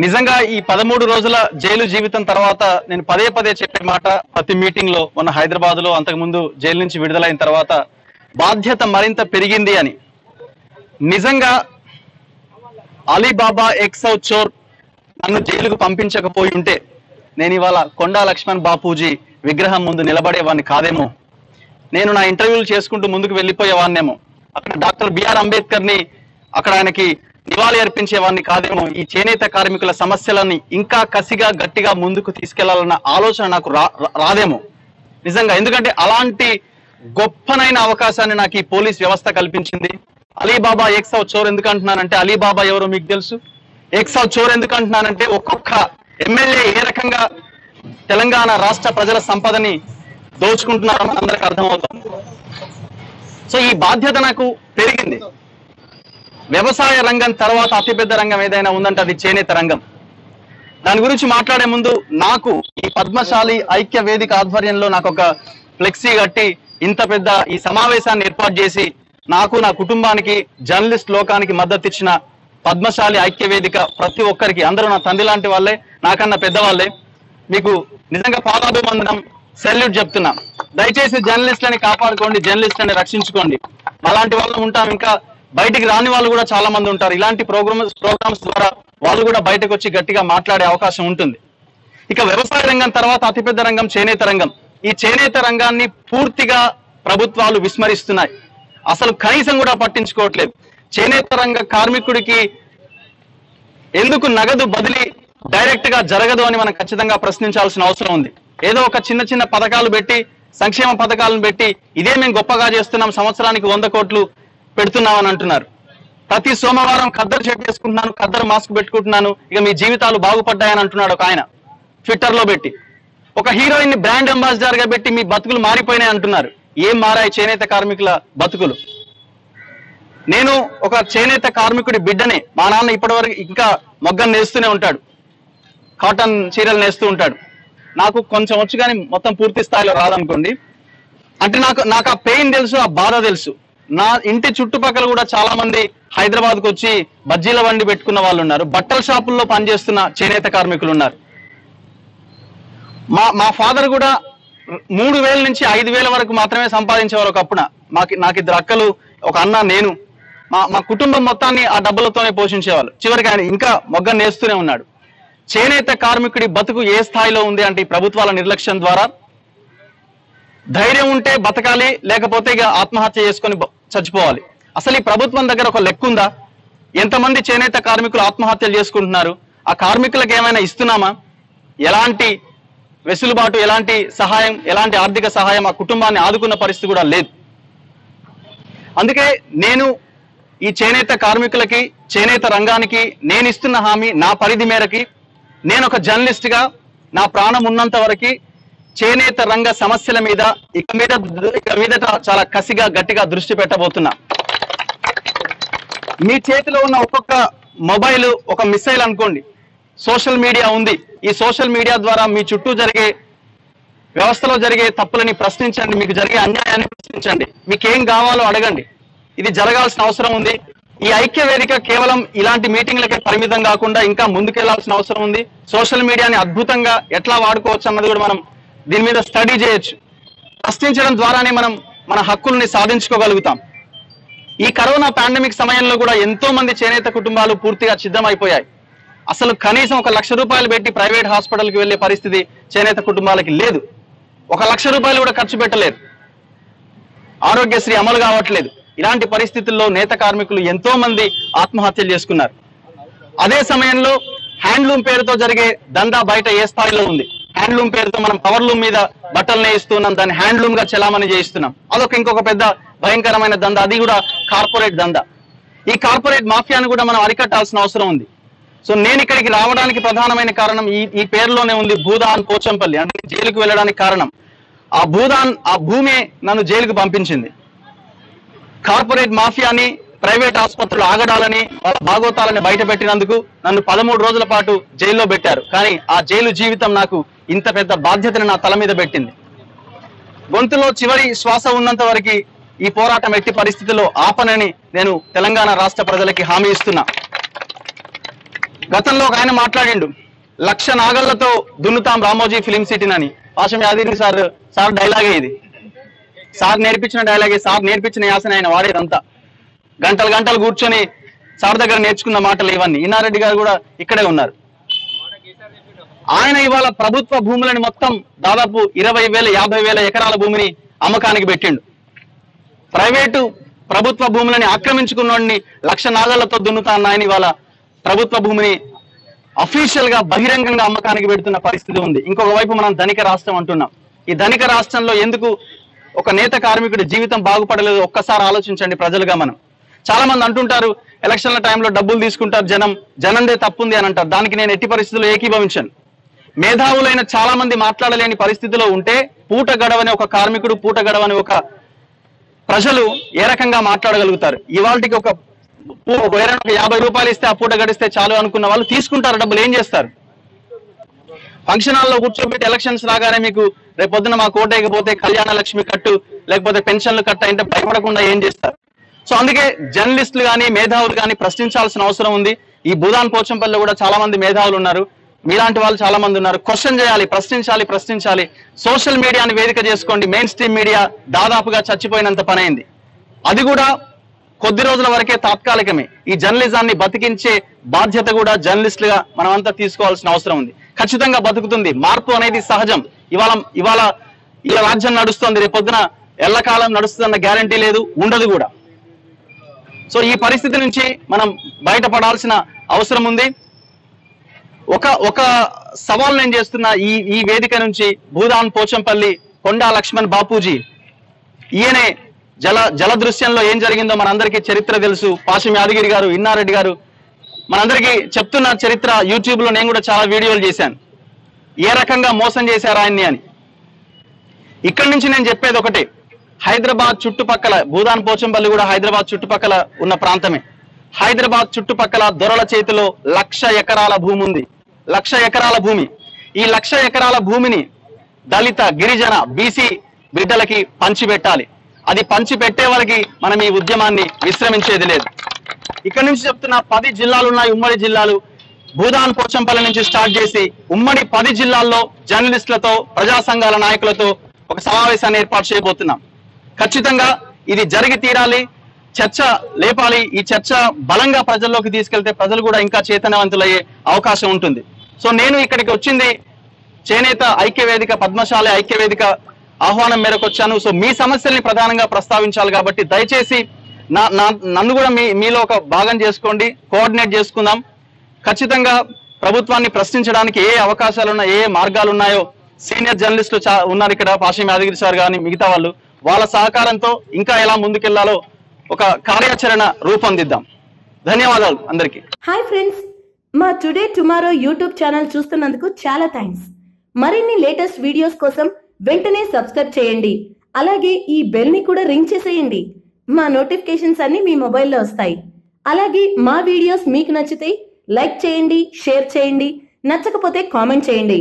నిజంగా ఈ 13 రోజుల జైలు జీవితం తర్వాత నేను పదే పదే చెప్పే మాట ప్రతి మీటింగ్ లో, మొన్న హైదరాబాద్ లో, అంతకుముందు జైలు నుంచి విడుదలైన తర్వాత బాధ్యత మరింత పెరిగింది అని. నిజంగా అలీబాబా ఎక్సౌ చోర్ నన్ను జైలుకు పంపించకపోయి ఉంటే నేను ఇవాళ కొండా లక్ష్మణ్ బాపూజీ విగ్రహం ముందు నిలబడేవాడిని కాదేమో. నేను నా ఇంటర్వ్యూలు చేసుకుంటూ ముందుకు వెళ్ళిపోయేవాడినేమో. అక్కడ డాక్టర్ బిఆర్ అంబేద్కర్ ని అక్కడ ఆయనకి నివాళి అర్పించేవాడిని కాదేమో. ఈ చేనేత కార్మికుల సమస్యలని ఇంకా కసిగా గట్టిగా ముందుకు తీసుకెళ్లాలన్న ఆలోచన నాకు రాదేమో నిజంగా. ఎందుకంటే అలాంటి గొప్పనైన అవకాశాన్ని నాకు ఈ పోలీస్ వ్యవస్థ కల్పించింది. అలీబాబా ఎక్సౌ చోర్ ఎందుకు అంటున్నానంటే, అలీబాబా ఎవరో మీకు తెలుసు. ఎక్సౌ చోర్ ఎందుకు అంటున్నానంటే, ఒక్కొక్క ఎమ్మెల్యే ఏ రకంగా తెలంగాణ రాష్ట్ర ప్రజల సంపదని దోచుకుంటున్నారని అందరికి అర్థమవుతుంది. సో ఈ బాధ్యత నాకు పెరిగింది. వ్యవసాయ రంగం తర్వాత అతిపెద్ద రంగం ఏదైనా ఉందంటే అది చేనేత రంగం. దాని గురించి మాట్లాడే ముందు నాకు ఈ పద్మశాలి ఐక్య వేదిక ఆధ్వర్యంలో నాకు ఒక ఫ్లెక్సీ కట్టి ఇంత పెద్ద ఈ సమావేశాన్ని ఏర్పాటు చేసి నాకు, నా కుటుంబానికి, జర్నలిస్ట్ లోకానికి మద్దతు ఇచ్చిన పద్మశాలి ఐక్య వేదిక ప్రతి ఒక్కరికి, అందరూ నా తండ్రి లాంటి వాళ్ళే, నాకన్నా పెద్దవాళ్ళే, మీకు నిజంగా పాదాభివందనం, సెల్యూట్ చెప్తున్నా. దయచేసి జర్నలిస్టులని కాపాడుకోండి, జర్నలిస్టులని రక్షించుకోండి. అలాంటి వాళ్ళు ఉంటాం, ఇంకా బయటికి రాని వాళ్ళు కూడా చాలా మంది ఉంటారు. ఇలాంటి ప్రోగ్రామ్స్ ద్వారా వాళ్ళు కూడా బయటకు వచ్చి గట్టిగా మాట్లాడే అవకాశం ఉంటుంది. ఇక వ్యవసాయ రంగం తర్వాత అతిపెద్ద రంగం చేనేత రంగం. ఈ చేనేత రంగాన్ని పూర్తిగా ప్రభుత్వాలు విస్మరిస్తున్నాయి, అసలు కనీసం కూడా పట్టించుకోవట్లేదు. చేనేత రంగ కార్మికుడికి ఎందుకు నగదు బదిలీ డైరెక్ట్ గా జరగదు అని మనం ఖచ్చితంగా ప్రశ్నించాల్సిన అవసరం ఉంది. ఏదో ఒక చిన్న చిన్న పథకాలు పెట్టి, సంక్షేమ పథకాలను పెట్టి ఇదే మేము గొప్పగా చేస్తున్నాం, సంవత్సరానికి 100 కోట్లు పెడుతున్నామని అంటున్నారు. ప్రతి సోమవారం ఖద్దరు షర్ట్ వేసుకుంటున్నాను, ఖద్దరు మాస్క్ పెట్టుకుంటున్నాను, ఇక మీ జీవితాలు బాగుపడ్డాయని అంటున్నాడు ఒక ఆయన ట్విట్టర్ లో పెట్టి. ఒక హీరోయిన్ ని బ్రాండ్ అంబాసిడర్ గా పెట్టి మీ బతుకులు మారిపోయినాయి అంటున్నారు. ఏం మారాయి చేనేత కార్మికుల బతుకులు? నేను ఒక చేనేత కార్మికుడి బిడ్డనే. మా నాన్న ఇప్పటివరకు ఇంకా మొగ్గం నేస్తూనే ఉంటాడు, కాటన్ చీరలు నేస్తూ ఉంటాడు. నాకు కొంచెం వచ్చు కానీ మొత్తం పూర్తి స్థాయిలో రాదనుకోండి. అంటే నాకు ఆ పెయిన్ తెలుసు, ఆ బాధ తెలుసు. నా ఇంటి చుట్టుపక్కల కూడా చాలా మంది హైదరాబాద్కు వచ్చి బజ్జీల బండి పెట్టుకున్న వాళ్ళు ఉన్నారు, బట్టల షాపుల్లో పనిచేస్తున్న చేనేత కార్మికులు ఉన్నారు. మా ఫాదర్ కూడా 3,000 నుంచి 5,000 వరకు మాత్రమే సంపాదించేవారు ఒకప్పుడ. నాకు 2 అక్కలు, ఒక అన్న, నేను. మా కుటుంబం మొత్తాన్ని ఆ డబ్బులతోనే పోషించేవాళ్ళు. చివరికి ఆయన ఇంకా మొగ్గం నేస్తూనే ఉన్నాడు. చేనేత కార్మికుడి బతుకు ఏ స్థాయిలో ఉంది అంటే ఈ ప్రభుత్వాల నిర్లక్ష్యం ద్వారా. ధైర్యం ఉంటే బతకాలి, లేకపోతే ఇక ఆత్మహత్య చేసుకొని చచ్చిపోవాలి. అసలు ఈ ప్రభుత్వం దగ్గర ఒక లెక్క ఉందా? ఎంతమంది చేనేత కార్మికులు ఆత్మహత్యలు చేసుకుంటున్నారు? ఆ కార్మికులకు ఏమైనా ఇస్తున్నామా? ఎలాంటి వెసులుబాటు, ఎలాంటి సహాయం, ఎలాంటి ఆర్థిక సహాయం ఆ కుటుంబాన్ని ఆదుకున్న పరిస్థితి కూడా లేదు. అందుకే నేను ఈ చేనేత కార్మికులకి, చేనేత రంగానికి నేను ఇస్తున్న హామీ, నా పరిధి మేరకి నేను ఒక జర్నలిస్ట్ గా నా ప్రాణం ఉన్నంత వరకు చేనేత రంగ సమస్యల మీద ఇక మీదట చాలా కసిగా గట్టిగా దృష్టి పెట్టబోతున్నా. మీ చేతిలో ఉన్న ఒక్కొక్క మొబైల్ ఒక మిసైల్ అనుకోండి. సోషల్ మీడియా ఉంది. ఈ సోషల్ మీడియా ద్వారా మీ చుట్టూ జరిగే వ్యవస్థలో జరిగే తప్పులని ప్రశ్నించండి, మీకు జరిగే అన్యాయాన్ని ప్రశ్నించండి, మీకేం కావాలో అడగండి. ఇది జరగాల్సిన అవసరం ఉంది. ఈ ఐక్య వేదిక కేవలం ఇలాంటి మీటింగ్లకే పరిమితం కాకుండా ఇంకా ముందుకెళ్లాల్సిన అవసరం ఉంది. సోషల్ మీడియాని అద్భుతంగా ఎట్లా వాడుకోవచ్చు అన్నది కూడా మనం దీని మీద స్టడీ చేయొచ్చు. ప్రశ్నించడం ద్వారానే మనం మన హక్కుల్ని సాధించుకోగలుగుతాం. ఈ కరోనా పాండమిక్ సమయంలో కూడా ఎంతో మంది చేనేత కుటుంబాలు పూర్తిగా సిద్ధమైపోయాయి. అసలు కనీసం 1 లక్ష రూపాయలు పెట్టి ప్రైవేట్ హాస్పిటల్కి వెళ్లే పరిస్థితి చేనేత కుటుంబాలకి లేదు. 1 లక్ష రూపాయలు కూడా ఖర్చు పెట్టలేదు. ఆరోగ్యశ్రీ అమలు కావట్లేదు. ఇలాంటి పరిస్థితుల్లో నేత కార్మికులు ఎంతో మంది ఆత్మహత్యలు చేసుకున్నారు. అదే సమయంలో హ్యాండ్లూమ్ పేరుతో జరిగే దందా బయట ఏ స్థాయిలో ఉంది? హ్యాండ్లూమ్ పేరుతో మనం పవర్లూమ్ మీద బట్టలు నేయిస్తున్నాం, దాన్ని హ్యాండ్లూమ్ గా చలామణి చేయిస్తున్నాం. అదొక ఇంకొక పెద్ద భయంకరమైన దందా. అది కూడా కార్పొరేట్ దందా. ఈ కార్పొరేట్ మాఫియాను కూడా మనం అరికట్టాల్సిన అవసరం ఉంది. సో నేను ఇక్కడికి రావడానికి ప్రధానమైన కారణం ఈ పేరులోనే ఉంది, భూదాన్ పోచంపల్లి. అంటే జైలుకు వెళ్ళడానికి కారణం ఆ భూమి నన్ను జైలుకు పంపించింది. కార్పొరేట్ మాఫియాని, ప్రైవేట్ ఆసుపత్రులు ఆగడాలని, వాళ్ళ భాగోతాలని బయట పెట్టినందుకు నన్ను 13 రోజుల పాటు జైల్లో పెట్టారు. కానీ ఆ జైలు జీవితం నాకు ఇంత పెద్ద బాధ్యతని నా తల మీద పెట్టింది. గొంతులో చివరి శ్వాస ఉన్నంత వరకు ఈ పోరాటం ఎట్టి పరిస్థితుల్లో ఆపనని నేను తెలంగాణ రాష్ట్ర ప్రజలకి హామీ ఇస్తున్నా. గతంలో ఒక ఆయన మాట్లాడిండు, 1,00,000 నాగళ్లతో దున్నుతాం రామోజీ ఫిలిం సిటీనని. పాషం యాదగిరి సార్ డైలాగే ఇది. సార్ నేర్పించిన డైలాగే, సార్ నేర్పించిన యాసన ఆయన వాడేదంతా. గంటలు కూర్చొని సార్ దగ్గర నేర్చుకున్న మాటలు ఇవన్నీ. ఇన్నారెడ్డి గారు కూడా ఇక్కడే ఉన్నారు. ఆయన ఇవాళ ప్రభుత్వ భూములని మొత్తం దాదాపు 20,000 50,000 ఎకరాల భూమిని అమ్మకానికి పెట్టిండు. ప్రైవేటు ప్రభుత్వ భూములని ఆక్రమించుకున్నోడిని 1,00,000 నాగళ్లతో దున్నుతా అన్న ఆయన ఇవాళ ప్రభుత్వ భూమిని అఫీషియల్ గా బహిరంగంగా అమ్మకానికి పెడుతున్న పరిస్థితి ఉంది. ఇంకొక వైపు మనం ధనిక రాష్ట్రం అంటున్నాం. ఈ ధనిక రాష్ట్రంలో ఎందుకు ఒక నేత కార్మికుడి జీవితం బాగుపడలేదు ఒక్కసారి ఆలోచించండి ప్రజలుగా మనం. చాలా మంది అంటుంటారు ఎలక్షన్ల టైంలో డబ్బులు తీసుకుంటారు జనందే తప్పుంది అని అంటారు. దానికి నేను ఎట్టి పరిస్థితుల్లో ఏకీభవించాను. మేధావులైన చాలా మంది మాట్లాడలేని పరిస్థితిలో ఉంటే పూట గడవని ఒక కార్మికుడు, పూట గడవని ఒక ప్రజలు ఏ రకంగా మాట్లాడగలుగుతారు? ఇవాళకి ఒక 50 రూపాయలు ఇస్తే ఆ పూట గడిస్తే చాలు అనుకున్న వాళ్ళు తీసుకుంటారు డబ్బులు. ఏం చేస్తారు? ఫంక్షన్ హాల్లో కూర్చోబెట్టి ఎలక్షన్స్ రాగానే మీకు రేపొద్దున మాకు ఓటేయకపోతే కళ్యాణ లక్ష్మి కట్టు లేకపోతే పెన్షన్లు కట్ట అంటే భయపడకుండా ఏం చేస్తారు? సో అందుకే జర్నలిస్టులు కానీ మేధావులు కానీ ప్రశ్నించాల్సిన అవసరం ఉంది. ఈ భూదాన్ పోచంపల్లిలో కూడా చాలా మంది మేధావులు ఉన్నారు, మీలాంటి వాళ్ళు చాలా మంది ఉన్నారు. క్వశ్చన్ చేయాలి, ప్రశ్నించాలి. సోషల్ మీడియాని వేదిక చేసుకోండి. మెయిన్ స్ట్రీమ్ మీడియా దాదాపుగా చచ్చిపోయినంత పని అయింది. అది కూడా కొద్ది రోజుల వరకే, తాత్కాలికమే. ఈ జర్నలిజాన్ని బతికించే బాధ్యత కూడా జర్నలిస్టులుగా మనమంతా తీసుకోవాల్సిన అవసరం ఉంది. ఖచ్చితంగా బతుకుతుంది. మార్పు అనేది సహజం. ఇవాళ ఇలా రాజ్యం నడుస్తోంది, రేపొద్దున ఎల్లకాలం నడుస్తుందన్న గ్యారంటీ లేదు, ఉండదు కూడా. సో ఈ పరిస్థితి నుంచి మనం బయటపడాల్సిన అవసరం ఉంది. ఒక సవాల్ నేను చేస్తున్నా ఈ వేదిక నుంచి. భూదాన్ పోచంపల్లి కొండా లక్ష్మణ్ బాపూజీ, ఈయనే జల దృశ్యంలో ఏం జరిగిందో మనందరికీ చరిత్ర తెలుసు. పాషం యాదగిరి గారు, ఇన్నారెడ్డి గారు మనందరికీ చెప్తున్న చరిత్ర. యూట్యూబ్ లో నేను కూడా చాలా వీడియోలు చేశాను, ఏ రకంగా మోసం చేశారు ఆయన్ని అని. ఇక్కడి నుంచి నేను చెప్పేది ఒకటే, హైదరాబాద్ చుట్టుపక్కల, భూదాన్ పోచంపల్లి కూడా హైదరాబాద్ చుట్టుపక్కల ఉన్న ప్రాంతమే. హైదరాబాద్ చుట్టుపక్కల దొరల చేతిలో 1,00,000 ఎకరాల భూమి ఉంది. 1,00,000 ఎకరాల భూమి. ఈ 1,00,000 ఎకరాల భూమిని దళిత, గిరిజన, బీసీ బిడ్డలకి పంచిపెట్టాలి. అది పంచి పెట్టే వరకు మనం ఈ ఉద్యమాన్ని విశ్రమించేది లేదు. ఇక్కడ నుంచి చెప్తున్న 10 జిల్లాలు ఉన్నాయి, ఉమ్మడి జిల్లాలు. భూదాన్ పోచంపల్లి నుంచి స్టార్ట్ చేసి ఉమ్మడి 10 జిల్లాల్లో జర్నలిస్టులతో, ప్రజా సంఘాల నాయకులతో ఒక సమావేశాన్ని ఏర్పాటు చేయబోతున్నాం. ఖచ్చితంగా ఇది జరిగి తీరాలి. చర్చ లేపాలి. ఈ చర్చ బలంగా ప్రజల్లోకి తీసుకెళ్తే ప్రజలు కూడా ఇంకా చైతన్యవంతులయ్యే అవకాశం ఉంటుంది. సో నేను ఇక్కడికి వచ్చింది చేనేత ఐక్యవేదిక, పద్మశాలి ఐక్యవేదిక ఆహ్వానం మేరకు వచ్చాను. సో మీ సమస్యల్ని ప్రధానంగా ప్రస్తావించాలి కాబట్టి దయచేసి నన్ను కూడా మీలో ఒక భాగం చేసుకోండి, కోఆర్డినేట్ చేసుకుందాం. ఖచ్చితంగా ప్రభుత్వాన్ని ప్రశ్నించడానికి ఏ అవకాశాలు ఉన్నాయో, ఏ మార్గాలు ఉన్నాయో సీనియర్ జర్నలిస్టులు ఉన్నారు ఇక్కడ, పాషం యాదగిరి సార్ కానీ మిగతా వాళ్ళు, వాళ్ళ సహకారంతో ఇంకా ఎలా ముందుకెళ్లాలో ఒక కార్యాచరణ రూపొందిద్దాం. ధన్యవాదాలు అందరికీ. హాయ్ ఫ్రెండ్స్, మా టుడే టుమారో యూట్యూబ్ ఛానల్ చూస్తున్నందుకు చాలా థ్యాంక్స్. మరిన్ని లేటెస్ట్ వీడియోస్ కోసం వెంటనే సబ్స్క్రైబ్ చేయండి. అలాగే ఈ బెల్ ని కూడా రింగ్ చేసేయండి. మా నోటిఫికేషన్స్ అన్ని మీ మొబైల్లో వస్తాయి. అలాగే మా వీడియోస్ మీకు నచ్చితే లైక్ చేయండి, షేర్ చేయండి, నచ్చకపోతే కామెంట్ చేయండి.